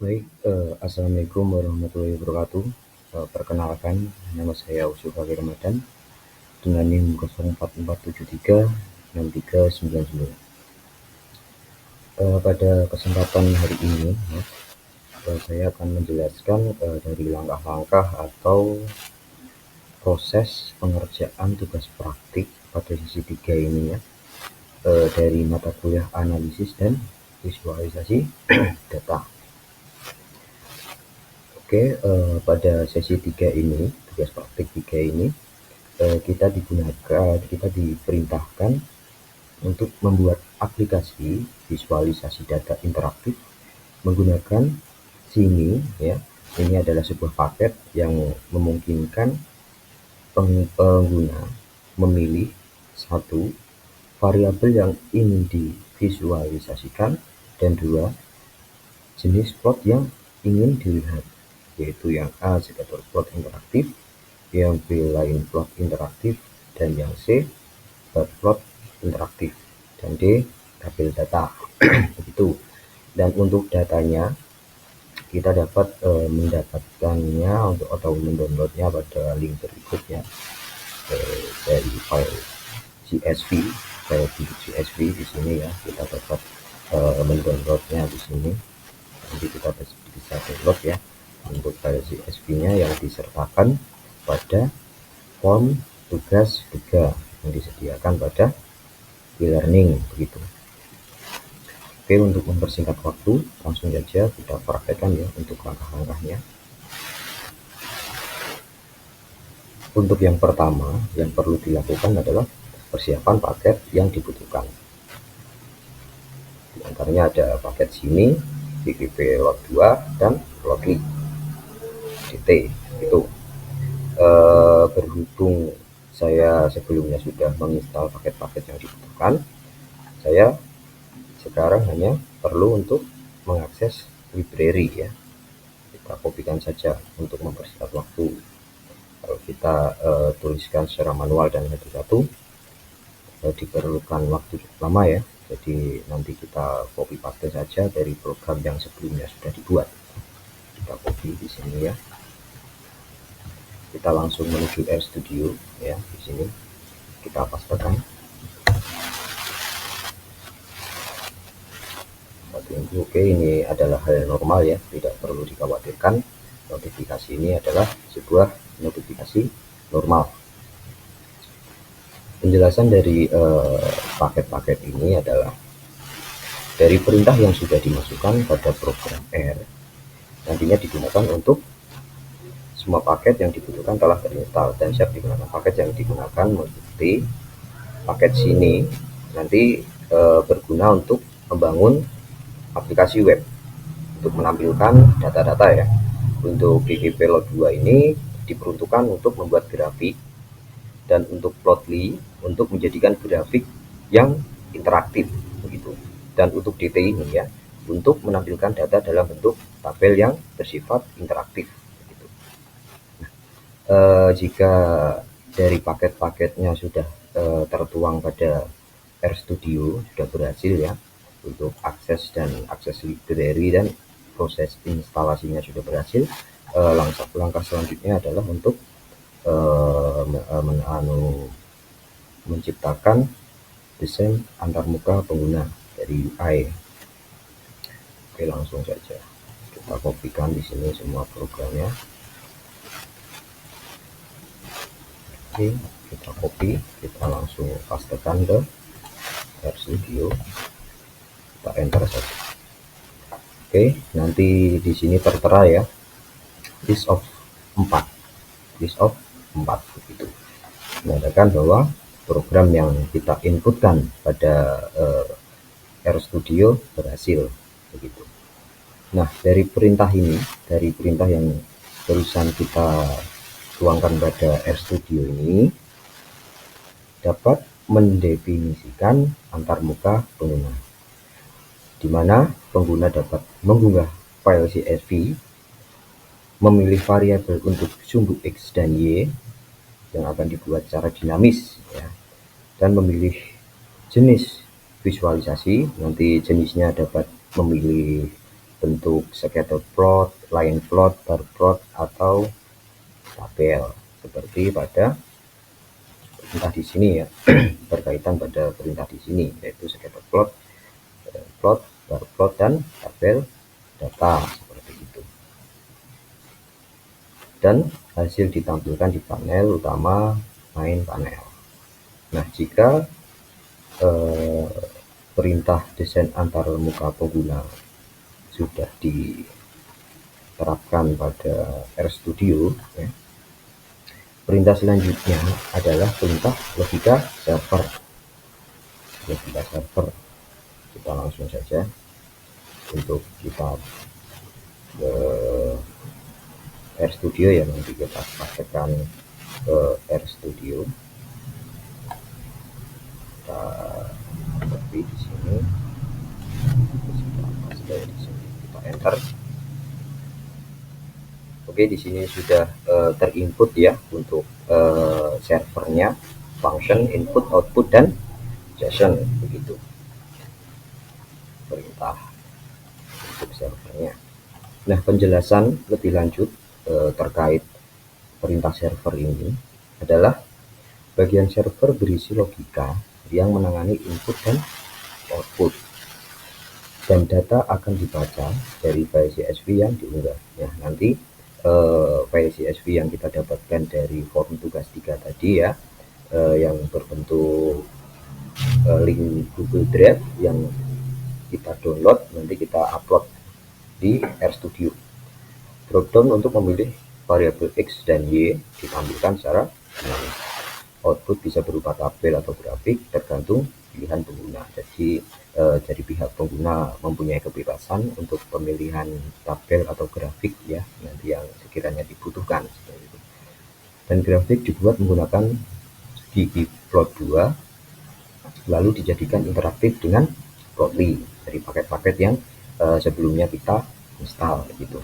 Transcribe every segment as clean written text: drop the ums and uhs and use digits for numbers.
Baik, assalamualaikum warahmatullahi wabarakatuh. Perkenalkan, nama saya Usul Fakir Ramadan dengan NIM 0444736399. Pada kesempatan hari ini, saya akan menjelaskan dari langkah-langkah atau proses pengerjaan tugas praktik pada sesi 3 ini ya, dari mata kuliah analisis dan visualisasi data. Oke, pada sesi 3 ini, tugas praktik 3 ini, kita diperintahkan untuk membuat aplikasi visualisasi data interaktif menggunakan Sini ya. Ini adalah sebuah paket yang memungkinkan pengguna memilih satu variabel yang ingin divisualisasikan dan dua jenis plot yang ingin dilihat, yaitu yang A scatter plot interaktif, yang B line plot interaktif, dan yang C bar plot interaktif, dan D tabel data. Begitu. Dan untuk datanya kita dapat mendapatkannya atau mendownloadnya pada link berikutnya dari file CSV, file CSV di sini ya. Kita dapat mendownloadnya di sini. Nanti kita bisa download ya untuk file CSV-nya yang disertakan pada form tugas 3 yang disediakan pada e-learning begitu. Oke, untuk mempersingkat waktu, langsung saja kita praktekkan ya untuk langkah-langkahnya. Untuk yang pertama, yang perlu dilakukan adalah persiapan paket yang dibutuhkan. Di antaranya ada paket sini, PGP lot 2 dan logik DT. Itu berhubung saya sebelumnya sudah menginstal paket-paket yang dibutuhkan, saya sekarang hanya perlu untuk mengakses library ya. Kita kopikan saja untuk mempersingkat waktu. Kalau kita tuliskan secara manual dan satu-satu, diperlukan waktu cukup lama ya. Jadi nanti kita copy paste saja dari program yang sebelumnya sudah dibuat. Kita copy di sini ya. Kita langsung menuju RStudio ya. Di sini kita pastekan. Oke, ini adalah hal normal ya, tidak perlu dikhawatirkan. Notifikasi ini adalah sebuah notifikasi normal. Penjelasan dari paket-paket ini adalah dari perintah yang sudah dimasukkan pada program R, nantinya digunakan untuk semua paket yang dibutuhkan telah terinstall dan siap digunakan. Paket yang digunakan mengikuti paket sini nanti berguna untuk membangun aplikasi web untuk menampilkan data-data ya. Untuk PGP lot 2 ini diperuntukkan untuk membuat grafik, dan untuk Plotly untuk menjadikan grafik yang interaktif begitu. Dan untuk DT ini ya untuk menampilkan data dalam bentuk tabel yang bersifat interaktif begitu. Jika dari paket-paketnya sudah tertuang pada RStudio sudah berhasil ya, untuk akses library dan proses instalasinya sudah berhasil, langkah selanjutnya adalah untuk menciptakan desain antarmuka pengguna dari UI. Oke, langsung saja kita kopikan di sini semua programnya. Oke, kita copy, kita langsung pastekan ke RStudio. Kita enter saja. Oke, nanti di sini tertera ya list of 4 begitu, menandakan bahwa program yang kita inputkan pada RStudio berhasil begitu. Nah, dari perintah yang barusan kita tuangkan pada RStudio ini dapat mendefinisikan antarmuka pengguna, di mana pengguna dapat mengunggah file CSV, memilih variabel untuk sumbu X dan Y yang akan dibuat secara dinamis ya, dan memilih jenis visualisasi. Nanti jenisnya dapat memilih bentuk scatter plot, line plot, bar plot, atau tabel seperti pada perintah di sini ya. Berkaitan pada perintah di sini yaitu scatter plot, plot, bar plot, dan tabel data seperti itu. Dan hasil ditampilkan di panel utama main panel. Nah, jika perintah desain antar muka pengguna sudah diterapkan pada RStudio ya, perintah selanjutnya adalah perintah logika server. Kita langsung saja untuk kita ke RStudio ya, nanti kita praktekkan ke RStudio. Kita copy di sini, kita enter. Oke, di sini sudah terinput ya untuk servernya, function, input, output, dan JSON begitu perintah untuk servernya. Nah, penjelasan lebih lanjut terkait perintah server ini adalah bagian server berisi logika yang menangani input dan output, dan data akan dibaca dari file CSV yang diunggah. Ya, nanti file CSV yang kita dapatkan dari form tugas 3 tadi ya, yang berbentuk link Google Drive yang kita download, nanti kita upload di RStudio. Dropdown untuk memilih variabel X dan Y ditampilkan secara dinamis. Output bisa berupa tabel atau grafik tergantung pilihan pengguna. Jadi pihak pengguna mempunyai kebebasan untuk pemilihan tabel atau grafik ya, nanti yang sekiranya dibutuhkan seperti itu. Dan grafik dibuat menggunakan ggplot2, lalu dijadikan interaktif dengan Plotly dari paket-paket yang sebelumnya kita install gitu.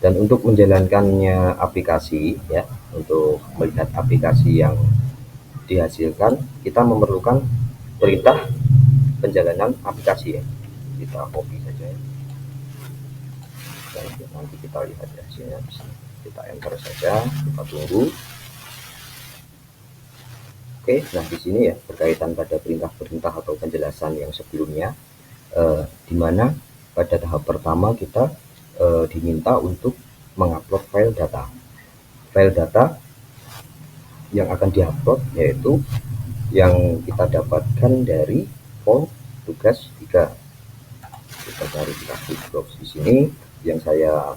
Dan untuk menjalankannya aplikasi ya, untuk melihat aplikasi yang dihasilkan, kita memerlukan perintah penjalanan aplikasi ya. Kita copy saja ya. Dan nanti kita lihat hasilnya di sini. Kita enter saja, kita tunggu. Oke, nah di sini ya berkaitan pada perintah-perintah atau penjelasan yang sebelumnya, di mana pada tahap pertama kita diminta untuk mengupload file data. File data yang akan diupload yaitu yang kita dapatkan dari form tugas 3. Kita cari di box di sini yang saya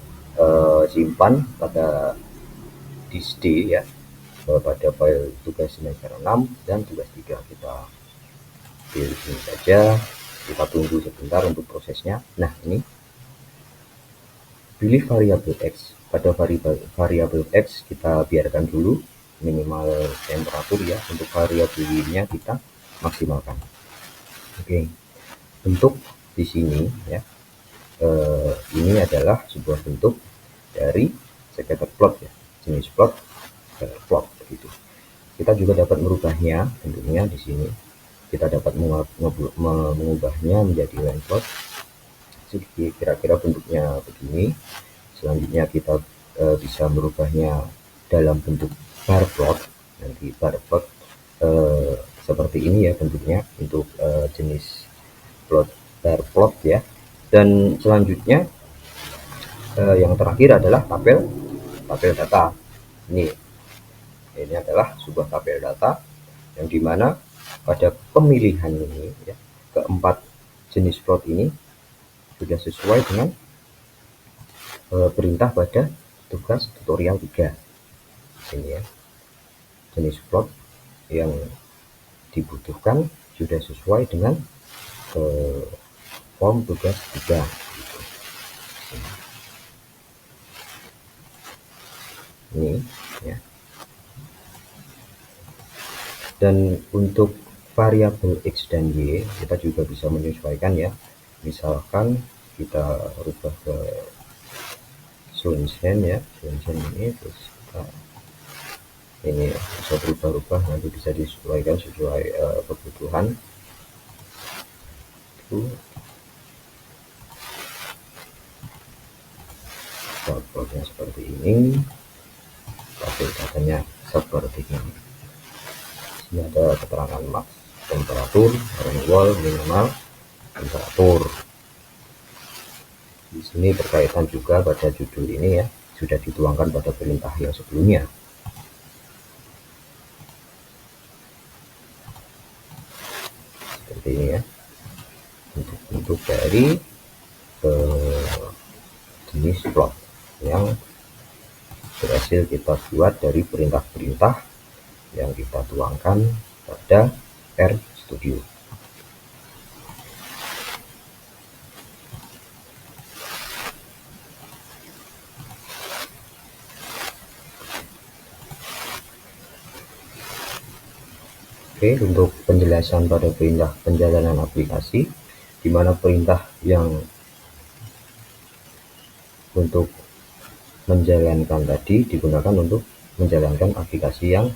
simpan pada disk D ya, pada file tugas semester 6 dan tugas 3. Kita pilih ini saja, kita tunggu sebentar untuk prosesnya. Nah, ini pilih variabel X. Pada variabel X kita biarkan dulu minimal temperatur ya, untuk variabel Y-nya kita maksimalkan. Oke, bentuk di sini ya, ini adalah sebuah bentuk dari scatter plot ya, jenis plot, plot begitu. Kita juga dapat merubahnya bentuknya di sini. Kita dapat mengubahnya menjadi line plot. Kira-kira bentuknya begini. Selanjutnya kita bisa merubahnya dalam bentuk bar plot. Nanti bar plot seperti ini ya bentuknya untuk jenis plot, bar plot ya. Dan selanjutnya yang terakhir adalah tabel data. Ini adalah sebuah tabel data yang dimana pada pemilihan ini ya, keempat jenis plot ini sudah sesuai dengan perintah pada tugas tutorial 3 ini ya. Jenis plot yang dibutuhkan sudah sesuai dengan form tugas 3 gitu. Ini ya. Dan untuk variabel X dan Y kita juga bisa menyesuaikan ya. Misalkan kita rubah ke Sunshine ya, Sunshine ini, terus kita ini ya, bisa berubah-ubah, nanti bisa disesuaikan sesuai kebutuhan. dashboardnya seperti ini, tabel datanya seperti ini. Ini ada keterangan max, temperatur, rainfall, minimal, temperatur. Di sini berkaitan juga pada judul ini ya, sudah dituangkan pada perintah yang sebelumnya. Seperti ini ya. Untuk dari jenis plot yang berhasil kita buat dari perintah-perintah yang kita tuangkan pada RStudio. Oke, untuk penjelasan pada perintah penjalanan aplikasi, di mana perintah yang untuk menjalankan tadi digunakan untuk menjalankan aplikasi yang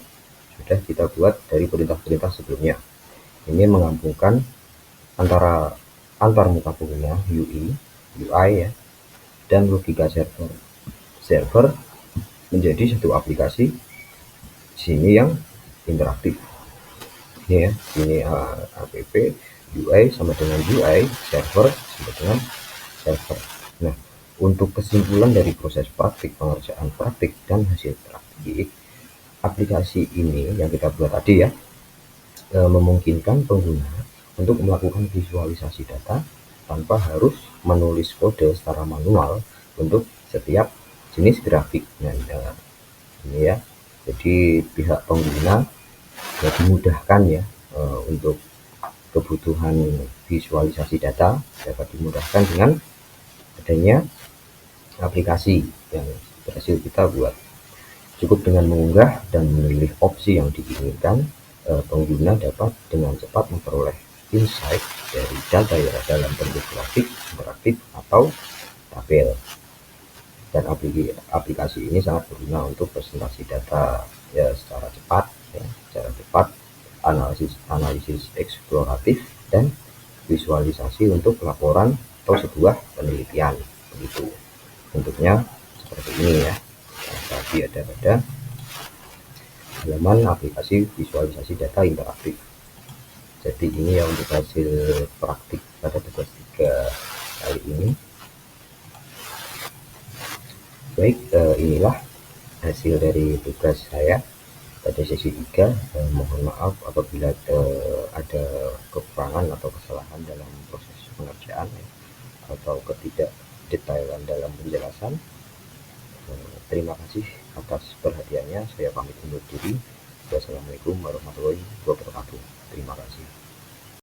sudah kita buat dari perintah-perintah sebelumnya. Ini menggabungkan antara antar muka pengguna UI ya, dan logika server menjadi satu aplikasi sini yang interaktif. Ini ya, ini app UI sama dengan UI, server sama dengan server. Nah, untuk kesimpulan dari proses praktik, pengerjaan praktik dan hasil praktik, aplikasi ini yang kita buat tadi ya, memungkinkan pengguna untuk melakukan visualisasi data tanpa harus menulis kode secara manual untuk setiap jenis grafik. Nah, ini ya, jadi pihak pengguna dimudahkan ya, untuk kebutuhan visualisasi data dapat dimudahkan dengan adanya aplikasi yang berhasil kita buat. Cukup dengan mengunggah dan memilih opsi yang diinginkan, pengguna dapat dengan cepat memperoleh insight dari data yang dalam bentuk grafik, interaktif, atau tabel. Dan aplikasi ini sangat berguna untuk presentasi data ya secara cepat, analisis eksploratif, dan visualisasi untuk laporan atau sebuah penelitian. Begitu bentuknya seperti ini ya. Nah, tadi ada pada halaman aplikasi visualisasi data interaktif. Jadi ini ya untuk hasil praktik pada tugas 3 kali ini. Baik, inilah hasil dari tugas saya pada sesi 3. Mohon maaf apabila ada kekurangan atau kesalahan dalam proses pengerjaan ya, atau ketidakdetailan dalam penjelasan. Terima kasih atas perhatiannya. Saya pamit undur diri. Wassalamualaikum warahmatullahi wabarakatuh. Terima kasih.